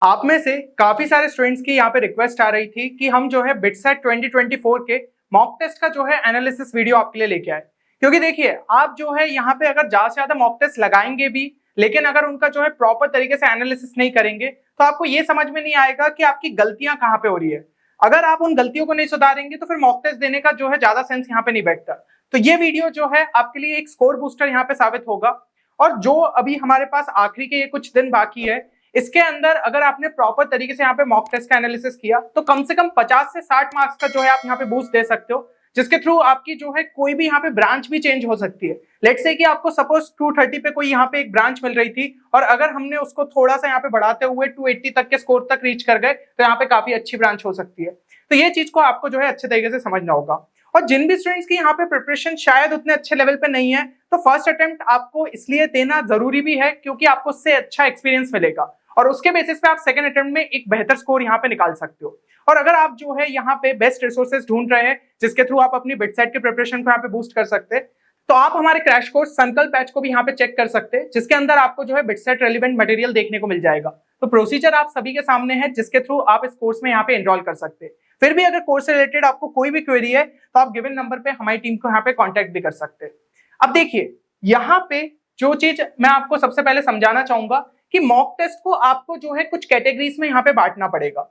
आप में से काफी सारे स्टूडेंट्स की यहाँ पे रिक्वेस्ट आ रही थी कि हम जो है बिटसेट 2024 के मॉक टेस्ट का जो है एनालिसिस वीडियो आपके लिए लेके आए। क्योंकि देखिए आप जो है यहाँ पे अगर ज्यादा से ज्यादा मॉक टेस्ट लगाएंगे भी, लेकिन अगर उनका जो है प्रॉपर तरीके से एनालिसिस नहीं करेंगे तो आपको ये समझ में नहीं आएगा कि आपकी गलतियां कहाँ पे हो रही है। अगर आप उन गलतियों को नहीं सुधारेंगे तो फिर मॉक टेस्ट देने का जो है ज्यादा सेंस यहाँ पे नहीं बैठता। तो ये वीडियो जो है आपके लिए एक स्कोर बूस्टर यहाँ पे साबित होगा। और जो अभी हमारे पास आखिरी के ये कुछ दिन बाकी है, इसके अंदर अगर आपने प्रॉपर तरीके से यहाँ पे मॉक टेस्ट का एनालिसिस किया तो कम से कम 50 से 60 मार्क्स का जो है आप यहाँ पे बूस्ट दे सकते हो, जिसके थ्रू आपकी जो है कोई भी यहाँ पे ब्रांच भी चेंज हो सकती है। लेट्स से कि आपको सपोज 230 पे कोई यहाँ पे एक ब्रांच मिल रही थी और अगर हमने उसको थोड़ा सा यहाँ पे बढ़ाते हुए 280 तक के स्कोर तक रीच कर गए तो यहाँ पे काफी अच्छी ब्रांच हो सकती है। तो ये चीज को आपको जो है अच्छे तरीके से समझना होगा। और जिन भी स्टूडेंट्स की यहाँ पे प्रिपरेशन शायद उतने अच्छे लेवल पे नहीं है, तो फर्स्ट अटेम्प्ट आपको इसलिए देना जरूरी भी है क्योंकि आपको उससे अच्छा एक्सपीरियंस मिलेगा और उसके बेसिस पे आप सेकंड अटेम्प्ट में एक बेहतर स्कोर यहाँ पे निकाल सकते हो। और अगर आप जो है यहाँ पे बेस्ट रिसोर्सेज ढूंढ रहे हैं जिसके थ्रू आप अपनी बिटसेट की प्रिपरेशन को यहाँ पे बूस्ट कर सकते हैं, तो आप हमारे क्रैश कोर्स संकल्प बैच को भी यहाँ पे चेक कर सकते हैं, जिसके अंदर आपको जो है बिटसेट रेलिवेंट मटेरियल देखने को मिल जाएगा। तो प्रोसीजर आप सभी के सामने है जिसके थ्रू आप इस कोर्स में यहाँ पे एनरोल कर सकते हैं। फिर भी अगर कोर्स से रिलेटेड आपको कोई भी क्वेरी है तो आप गिवन नंबर पे हमारी टीम को यहाँ पे कॉन्टेक्ट भी कर सकते हैं। अब देखिए यहाँ पे जो चीज मैं आपको सबसे पहले समझाना चाहूंगा कि मॉक टेस्ट को आपको जो है कुछ कैटेगरीज में यहाँ पे बांटना पड़ेगा।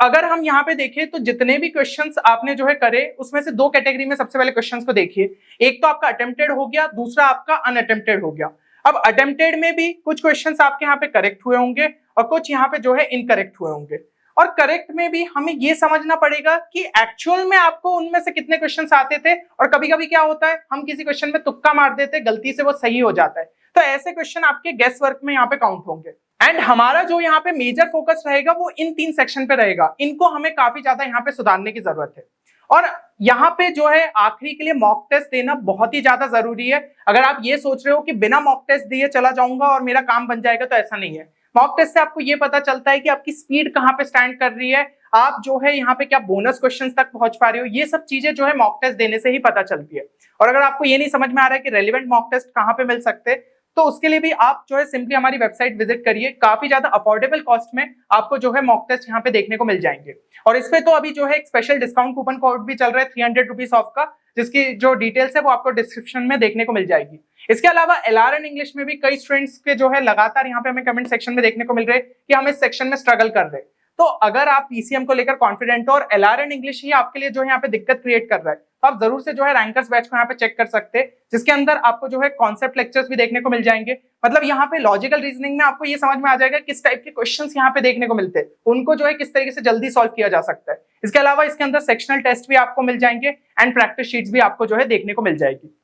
अगर हम यहाँ पे देखें तो जितने भी क्वेश्चंस आपने जो है करे उसमें से दो कैटेगरी में सबसे पहले क्वेश्चंस को देखिए। एक तो आपका अटेम्प्टेड हो गया, दूसरा आपका अनअटेम्प्टेड हो गया। अब अटेम्प्टेड में भी कुछ क्वेश्चंस आपके यहाँ पे करेक्ट हुए होंगे और कुछ यहाँ पे जो है इनकरेक्ट हुए होंगे। और करेक्ट में भी हमें ये समझना पड़ेगा कि एक्चुअल में आपको उनमें से कितने क्वेश्चंस आते थे। और कभी कभी क्या होता है, हम किसी क्वेश्चन में तुक्का मार देते, गलती से वो सही हो जाता है, तो ऐसे क्वेश्चन आपके गेस वर्क में यहाँ पे काउंट होंगे। एंड हमारा जो यहाँ पे मेजर फोकस रहेगा वो इन 3 सेक्शन पे रहेगा। इनको हमें काफी ज्यादा यहाँ पे सुधारने की जरूरत है। और यहाँ पे जो है आखिरी के लिए मॉक टेस्ट देना बहुत ही ज्यादा जरूरी है। अगर आप ये सोच रहे हो कि बिना मॉक टेस्ट दिए चला जाऊंगा और मेरा काम बन जाएगा, तो ऐसा नहीं है। मॉक टेस्ट से आपको ये पता चलता है कि आपकी स्पीड कहाँ पे स्टैंड कर रही है, आप जो है यहाँ पे क्या बोनस क्वेश्चंस तक पहुंच पा रहे हो, ये सब चीजें जो है मॉक टेस्ट देने से ही पता चलती है। और अगर आपको ये नहीं समझ में आ रहा है कि रेलिवेंट मॉक टेस्ट कहाँ पे मिल सकते हैं, तो उसके लिए भी आप जो है सिंपली हमारी वेबसाइट विजिट करिए। काफी ज्यादा अफोर्डेबल कॉस्ट में आपको जो है मॉक टेस्ट यहाँ पे देखने को मिल जाएंगे। और इस पे तो अभी जो है एक स्पेशल डिस्काउंट कूपन कोड भी चल रहा है 300 रुपीज ऑफ का, जिसकी जो डिटेल्स है वो आपको डिस्क्रिप्शन में देखने को मिल जाएगी। इसके अलावा LRN इंग्लिश में भी कई स्टूडेंट्स के जो है लगातार यहाँ पे हमें कमेंट सेक्शन में देखने को मिल रहे हैं कि हम इस सेक्शन में स्ट्रगल कर रहे हैं। तो अगर आप PCM को लेकर कॉन्फिडेंट हो और LRN इंग्लिश ही आपके लिए जो है यहाँ पे दिक्कत क्रिएट कर रहा है, तो आप जरूर से जो है रैंकर्स बैच को यहाँ पे चेक कर सकते हैं, जिसके अंदर आपको जो है कॉन्सेप्ट लेक्चर्स भी देखने को मिल जाएंगे। मतलब यहाँ पे लॉजिकल रीजनिंग में आपको ये समझ में आ जाएगा किस टाइप के क्वेश्चंस यहाँ पे देखने को मिलते हैं, उनको जो है किस तरीके से जल्दी सॉल्व किया जा सकता है। इसके अलावा इसके अंदर सेक्शनल टेस्ट भी आपको मिल जाएंगे एंड प्रैक्टिस शीट्स भी आपको जो है देखने को मिल जाएगी।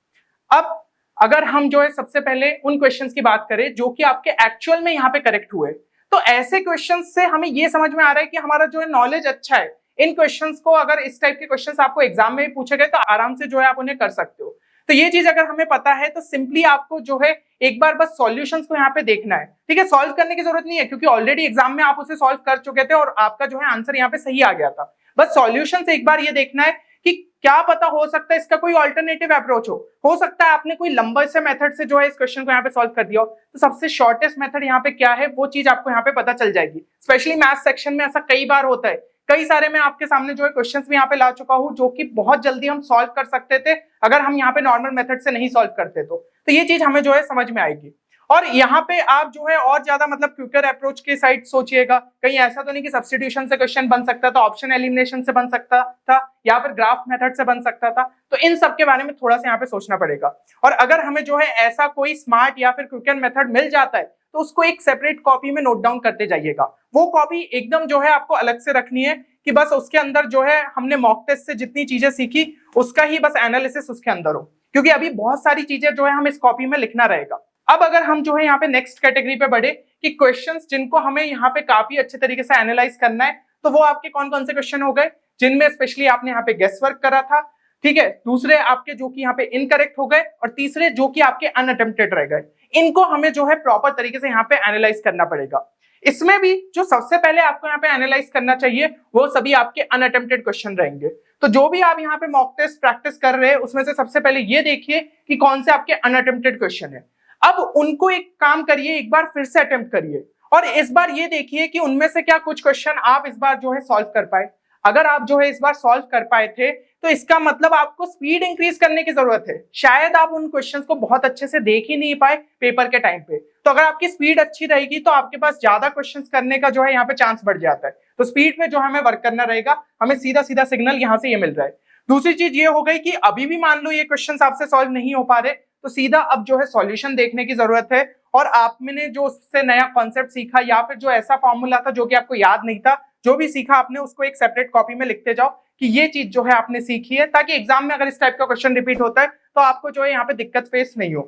अब अगर हम जो है सबसे पहले उन क्वेश्चंस की बात करें जो कि आपके एक्चुअल में यहाँ पे करेक्ट हुए, तो ऐसे क्वेश्चंस से हमें ये समझ में आ रहा है कि हमारा जो है नॉलेज अच्छा है। इन क्वेश्चंस को अगर इस टाइप के क्वेश्चंस आपको एग्जाम में भी पूछे गए तो आराम से जो है आप उन्हें कर सकते हो। तो ये चीज अगर हमें पता है तो सिंपली आपको जो है एक बार बस सॉल्यूशंस को यहाँ पे देखना है। ठीक है, सॉल्व करने की जरूरत नहीं है क्योंकि ऑलरेडी एग्जाम में आप उसे सॉल्व कर चुके थे और आपका जो है आंसर यहाँ पे सही आ गया था। बस सॉल्यूशन से एक बार ये देखना है कि क्या पता हो सकता है इसका कोई ऑल्टरनेटिव अप्रोच हो सकता है आपने कोई लंबे से मेथड से जो है इस क्वेश्चन को यहाँ पे सॉल्व कर दिया हो, तो सबसे शॉर्टेस्ट मेथड यहाँ पे क्या है वो चीज आपको यहाँ पे पता चल जाएगी। स्पेशली मैथ सेक्शन में ऐसा कई बार होता है, कई सारे मैं आपके सामने जो है क्वेश्चंस भी यहाँ पे ला चुका हूँ जो कि बहुत जल्दी हम सॉल्व कर सकते थे अगर हम यहाँ पे नॉर्मल मेथड से नहीं सॉल्व करते तो ये चीज हमें जो है समझ में आएगी। और यहाँ पे आप जो है और ज्यादा मतलब क्विकर अप्रोच के साइड सोचिएगा, कहीं ऐसा तो नहीं कि सब्स्टिट्यूशन से क्वेश्चन बन सकता था, ऑप्शन एलिमिनेशन से बन सकता था या फिर ग्राफ मेथड से बन सकता था। तो इन सब के बारे में थोड़ा सा यहाँ पे सोचना पड़ेगा। और अगर हमें जो है ऐसा कोई स्मार्ट या फिर क्विकर मेथड मिल जाता है तो उसको एक सेपरेट कॉपी में नोट डाउन करते जाइएगा। वो कॉपी एकदम जो है आपको अलग से रखनी है कि बस उसके अंदर जो है हमने मॉक टेस्ट से जितनी चीजें सीखी उसका ही बस एनालिसिस उसके अंदर हो, क्योंकि अभी बहुत सारी चीजें जो है हम इस कॉपी में लिखना रहेगा। अब अगर हम जो है यहाँ पे नेक्स्ट कैटेगरी पे बढ़े कि क्वेश्चंस जिनको हमें यहाँ पे काफी अच्छे तरीके से एनालाइज करना है, तो वो आपके कौन कौन से क्वेश्चन हो गए जिनमें स्पेशली आपने यहाँ पे गेस वर्क करा था। ठीक है, दूसरे आपके जो कि यहाँ पे इनकरेक्ट हो गए और तीसरे जो कि आपके अनअटेम्प्टेड रह गए। इनको हमें जो है प्रॉपर तरीके से यहाँ पे एनालाइज करना पड़ेगा। इसमें भी जो सबसे पहले आपको यहाँ पे एनालाइज करना चाहिए वो सभी आपके अनअटेम्प्टेड क्वेश्चन रहेंगे। तो जो भी आप यहाँ पे मॉक टेस्ट प्रैक्टिस कर रहे हैं उसमें से सबसे पहले ये देखिए कि कौन से आपके अनअटेम्प्टेड क्वेश्चन है। अब उनको एक काम करिए, एक बार फिर से अटेम्प्ट करिए और इस बार ये देखिए कि उनमें से क्या कुछ क्वेश्चन आप इस बार जो है सॉल्व कर पाए। अगर आप जो है इस बार सॉल्व कर पाए थे तो इसका मतलब आपको स्पीड इंक्रीज करने की जरूरत है। शायद आप उन क्वेश्चंस को बहुत अच्छे से देख ही नहीं पाए पेपर के टाइम पे, तो अगर आपकी स्पीड अच्छी रहेगी तो आपके पास ज्यादा क्वेश्चंस करने का जो है यहाँ पे चांस बढ़ जाता है। तो स्पीड पे जो हमें वर्क करना रहेगा, हमें सीधा सीधा सिग्नल यहाँ से ये मिल रहा है। दूसरी चीज ये हो गई कि अभी भी मान लो ये क्वेश्चंस आपसे सॉल्व नहीं हो पा रहे, तो सीधा अब जो है सॉल्यूशन देखने की जरूरत है और आपने जो उससे नया कॉन्सेप्ट सीखा या फिर जो ऐसा फॉर्मूला था जो कि आपको याद नहीं था, जो भी सीखा आपने उसको एक सेपरेट कॉपी में लिखते जाओ कि ये चीज जो है आपने सीखी है, ताकि एग्जाम में अगर इस टाइप का क्वेश्चन रिपीट होता है तो आपको जो है यहाँ पे दिक्कत फेस नहीं हो।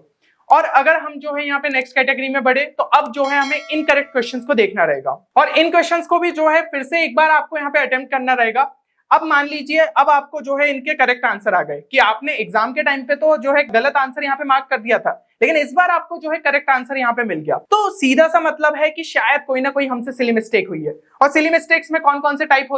और अगर हम जो है यहाँ पे नेक्स्ट कैटेगरी में बढ़े तो अब जो है हमें इनकरेक्ट क्वेश्चंस को देखना रहेगा और इन क्वेश्चंस को भी जो है फिर से एक बार आपको यहाँ पे अटेम्प्ट करना रहेगा। अब मान लीजिए अब आपको जो है इनके करेक्ट आंसर आ गए कि आपने एग्जाम के टाइम पे तो जो है गलत आंसर यहाँ पे मार्क कर दिया था, लेकिन इस बार आपको जो है करेक्ट आंसर यहाँ पे मिल गया, तो सीधा सा मतलब है कि शायद कोई ना कोई हमसे सिली मिस्टेक हुई है। और सिली मिस्टेक्स में कौन कौन से टाइप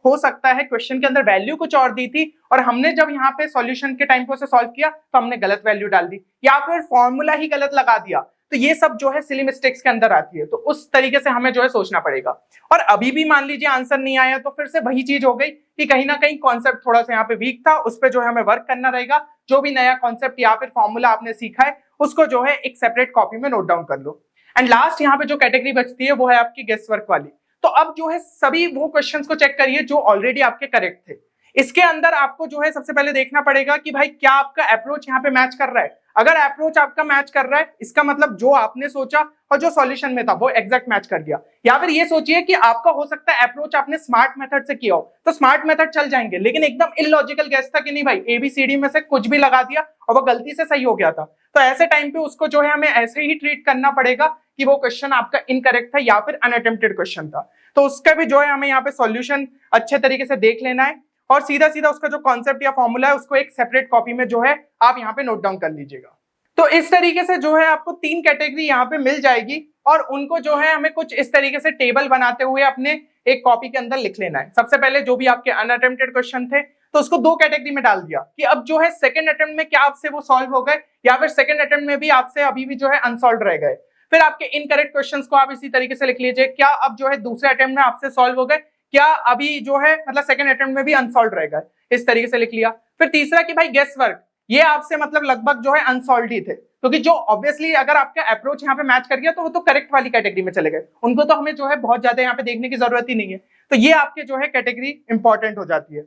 हो सकता है क्वेश्चन के अंदर वैल्यू कुछ और दी थी और हमने जब यहाँ पे सॉल्यूशन के टाइम पे उसे सॉल्व किया तो हमने गलत वैल्यू डाल दी या फिर फॉर्मूला ही गलत लगा दिया, तो ये सब जो है सिली मिस्टेक्स के अंदर आती है। तो उस तरीके से हमें जो है सोचना पड़ेगा। और अभी भी मान लीजिए आंसर नहीं आया तो फिर से वही चीज हो गई कि कहीं ना कहीं कॉन्सेप्ट थोड़ा सा यहाँ पे वीक था, उस पर जो है हमें वर्क करना रहेगा। जो भी नया कॉन्सेप्ट या फिर फॉर्मूला आपने सीखा है उसको जो है एक सेपरेट कॉपी में नोट डाउन कर लो। एंड लास्ट यहाँ पे जो कैटेगरी बचती है वो है आपकी गेस वर्क वाली। तो अब जो है सभी वो क्वेश्चंस को चेक करिए जो ऑलरेडी आपके करेक्ट थे। इसके अंदर आपको जो है सबसे पहले देखना पड़ेगा कि भाई क्या आपका अप्रोच यहाँ पे मैच कर रहा है। अगर अप्रोच आपका मैच कर रहा है इसका मतलब जो आपने सोचा और जो सॉल्यूशन में था वो एग्जैक्ट मैच कर गया। या फिर ये सोचिए कि आपका हो सकता है अप्रोच आपने स्मार्ट मेथड से किया हो, तो स्मार्ट मेथड चल जाएंगे, लेकिन एकदम इलॉजिकल गेस था कि नहीं भाई एबीसीडी में से कुछ भी लगा दिया और वो गलती से सही हो गया था, तो ऐसे टाइम पे उसको जो है हमें ऐसे ही ट्रीट करना पड़ेगा कि वो क्वेश्चन आपका इनकरेक्ट था या फिर अनअटेम्प्टेड क्वेश्चन था। तो उसका भी जो है हमें यहाँ पे सॉल्यूशन अच्छे तरीके से देख लेना है और सीधा सीधा उसका जो कॉन्सेप्ट या फॉर्मूला है उसको एक सेपरेट कॉपी में जो है आप यहाँ पे नोट डाउन कर लीजिएगा। तो इस तरीके से जो है आपको 3 कैटेगरी यहाँ पे मिल जाएगी और उनको जो है हमें कुछ इस तरीके से टेबल बनाते हुए अपने एक कॉपी के अंदर लिख लेना है। सबसे पहले जो भी आपके अनअटेम्प्टेड क्वेश्चन थे तो उसको 2 कैटेगरी में डाल दिया कि अब जो है सेकंड अटेम्प्ट में क्या आपसे वो सॉल्व हो गए या फिर सेकंड अटेम्प्ट में भी आपसे अभी भी जो है अनसॉल्व रह गए। फिर आपके इनकरेक्ट क्वेश्चंस को आप इसी तरीके से लिख लीजिए, क्या अब जो है दूसरे अटेम्प्ट में आपसे सॉल्व हो गए, क्या अभी जो है मतलब सेकंड अटेम्प्ट में भी अनसॉल्व रह गए, इस तरीके से लिख लिया। फिर तीसरा कि भाई गेस वर्क, ये आपसे मतलब लगभग जो है अनसॉल्व ही थे, क्योंकि जो ऑब्वियसली अगर आपका अप्रोच यहाँ पे मैच कर गया तो वो तो करेक्ट वाली कैटेगरी में चले गए, उनको तो हमें जो है बहुत ज्यादा यहाँ पे देखने की जरूरत ही नहीं है। तो ये आपके जो है कैटेगरी इंपॉर्टेंट हो जाती है।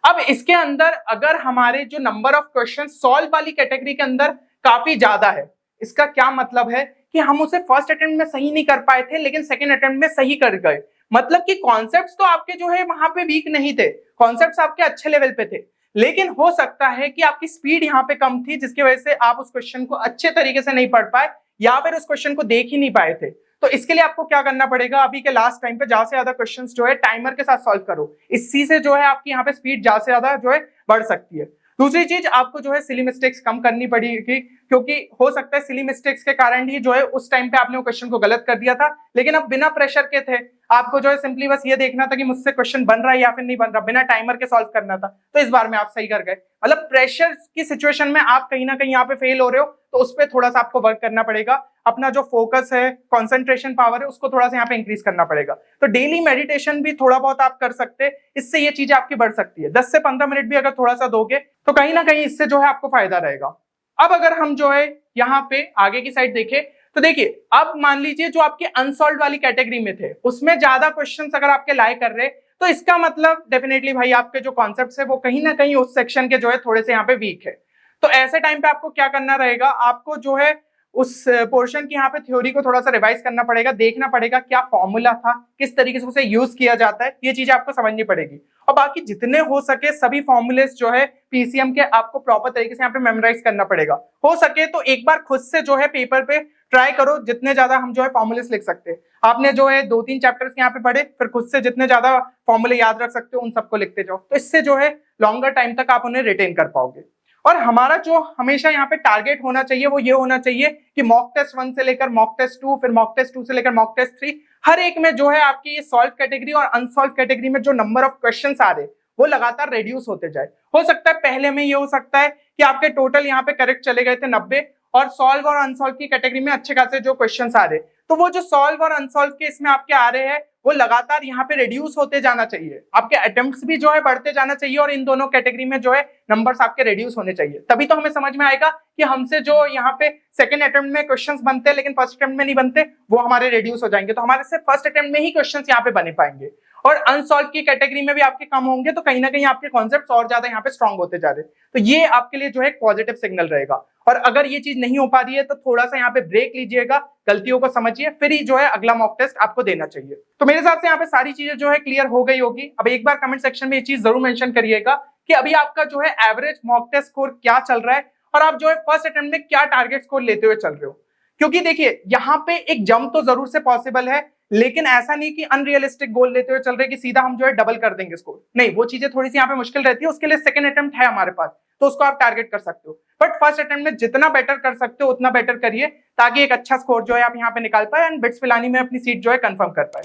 अब इसके अंदर अगर हमारे जो नंबर ऑफ क्वेश्चन सॉल्व वाली कैटेगरी के अंदर काफी ज्यादा है, इसका क्या मतलब है कि हम उसे फर्स्ट अटेम्प्ट में सही नहीं कर पाए थे लेकिन सेकंड अटेम्प्ट में सही कर गए। मतलब कि कॉन्सेप्ट्स तो आपके जो है वहां पे वीक नहीं थे, कॉन्सेप्ट्स आपके अच्छे लेवल पे थे, लेकिन हो सकता है कि आपकी स्पीड यहाँ पे कम थी जिसकी वजह से आप उस क्वेश्चन को अच्छे तरीके से नहीं पढ़ पाए या फिर उस क्वेश्चन को देख ही नहीं पाए थे। तो इसके लिए आपको क्या करना पड़ेगा, अभी के लास्ट टाइम पे ज्यादा से ज्यादा क्वेश्चंस जो है टाइमर के साथ सॉल्व करो, इसी से जो है आपकी यहाँ पे स्पीड ज्यादा से ज्यादा जो है बढ़ सकती है। दूसरी चीज आपको जो है सिली मिस्टेक्स कम करनी पड़ेगी, क्योंकि हो सकता है सिली मिस्टेक्स के कारण ही जो है उस टाइम पे आपने वो क्वेश्चन को गलत कर दिया था, लेकिन अब बिना प्रेशर के थे, आपको जो है सिंपली बस ये देखना था कि मुझसे क्वेश्चन बन रहा है या फिर नहीं बन रहा, बिना टाइमर के सॉल्व करना था, तो इस बार में आप सही कर गए। मतलब प्रेशर की सिचुएशन में आप कहीं ना कहीं यहाँ पे फेल हो रहे हो, तो उस पर थोड़ा सा आपको वर्क करना पड़ेगा, अपना जो फोकस है कॉन्सेंट्रेशन पावर है उसको थोड़ा सा यहाँ पे इंक्रीज करना पड़ेगा। तो डेली मेडिटेशन भी थोड़ा बहुत आप कर सकते हैं, इससे ये चीजें आपकी बढ़ सकती है। 10 से 15 मिनट भी अगर थोड़ा सा दोगे तो कहीं ना कहीं इससे जो है आपको फायदा रहेगा। अब अगर हम जो है यहाँ पे आगे की साइड देखें तो देखिए, अब मान लीजिए जो आपके अनसॉल्व वाली कैटेगरी में थे उसमें ज्यादा क्वेश्चंस अगर आपके लाए कर रहे, तो इसका मतलब डेफिनेटली भाई आपके जो कॉन्सेप्ट्स है वो कहीं ना कहीं उस सेक्शन के जो है थोड़े से यहाँ पे वीक है। तो ऐसे टाइम पे आपको क्या करना रहेगा, आपको जो है उस पोर्शन की यहाँ पे थ्योरी को थोड़ा सा रिवाइज करना पड़ेगा, देखना पड़ेगा क्या फॉर्मूला था, किस तरीके से उसे यूज किया जाता है, ये चीजें आपको समझनी पड़ेगी। और बाकी जितने हो सके सभी फॉर्मूलेस जो है पीसीएम के आपको प्रॉपर तरीके से यहाँ पे मेमोराइज करना पड़ेगा। हो सके तो एक बार खुद से जो है पेपर पे ट्राई करो, जितने ज्यादा हम जो है फॉर्मूलेस लिख सकते हैं। आपने जो है 2-3 चैप्टर्स यहाँ पे पढ़े, फिर खुद से जितने ज्यादा फॉर्मूले याद रख सकते हो उन सबको लिखते जाओ, तो इससे जो है लॉन्गर टाइम तक आप उन्हें रिटेन कर पाओगे। और हमारा जो हमेशा यहाँ पे टारगेट होना चाहिए वो ये होना चाहिए कि मॉक टेस्ट 1 से लेकर मॉक टेस्ट 2, फिर मॉक टेस्ट 2 से लेकर मॉक टेस्ट 3, हर एक में जो है आपकी ये सॉल्व कैटेगरी और अनसॉल्व कैटेगरी में जो नंबर ऑफ क्वेश्चंस आ रहे वो लगातार रिड्यूस होते जाए। हो सकता है पहले में ये हो सकता है कि आपके टोटल यहाँ पे करेक्ट चले गए थे 90 और सॉल्व और अनसॉल्व की कैटेगरी में अच्छे खासे जो क्वेश्चंस आ रहे, तो वो जो सॉल्व और अनसॉल्व के इसमें आपके आ रहे हैं वो लगातार यहाँ पे रिड्यूस होते जाना चाहिए, आपके अटेम्प्ट्स भी जो है बढ़ते जाना चाहिए और इन दोनों कैटेगरी में जो है नंबर्स आपके रिड्यूस होने चाहिए। तभी तो हमें समझ में आएगा कि हमसे जो यहाँ पे सेकंड अटेम्प्ट में क्वेश्चंस बनते हैं लेकिन फर्स्ट अटेम्प्ट में नहीं बनते, वो हमारे रिड्यूस हो जाएंगे, तो हमारे से फर्स्ट अटेम्प्ट में ही क्वेश्चंस यहाँ पे बने पाएंगे। और अनसॉल्व की कैटेगरी में भी आपके कम होंगे, तो कहीं ना कहीं आपके कॉन्सेप्ट्स और ज्यादा यहाँ पे स्ट्रांग होते जा रहे हैं। तो ये आपके लिए जो है पॉजिटिव सिग्नल रहेगा। और अगर ये चीज नहीं हो पा रही है तो थोड़ा सा यहाँ पे ब्रेक लीजिएगा, गलतियों को समझिए, फिर ही जो है अगला मॉक टेस्ट आपको देना चाहिए। तो मेरे हिसाब से यहाँ पे सारी चीजें जो है क्लियर हो गई होगी। अब एक बार कमेंट सेक्शन में ये चीज जरूर मेंशन करिएगा कि अभी आपका जो है एवरेज मॉक टेस्ट स्कोर क्या चल रहा है और आप जो है फर्स्ट अटेम्प्ट में क्या टारगेट स्कोर लेते हुए चल रहे हो। क्योंकि देखिए यहाँ पे एक जंप तो जरूर से पॉसिबल है, लेकिन ऐसा नहीं कि अनरियलिस्टिक गोल लेते हुए चल रहे कि सीधा हम जो है डबल कर देंगे स्कोर, नहीं, वो चीजें थोड़ी सी यहाँ पे मुश्किल रहती है। उसके लिए सेकंड अटेम्प्ट है हमारे पास, तो उसको आप टारगेट कर सकते हो, बट फर्स्ट अटेम्प्ट में जितना बेटर कर सकते हो उतना बेटर करिए ताकि एक अच्छा स्कोर जो है आप यहाँ पे निकाल पाए एंड बिट्स पिलानी में अपनी सीट जो है कंफर्म कर पाए।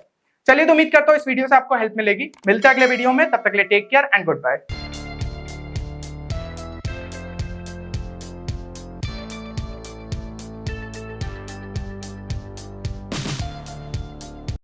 चलिए, तो उम्मीद करता हूँ इस वीडियो से आपको हेल्प मिलेगी। मिलते हैं अगले वीडियो में, तब तक के लिए take care and good bye.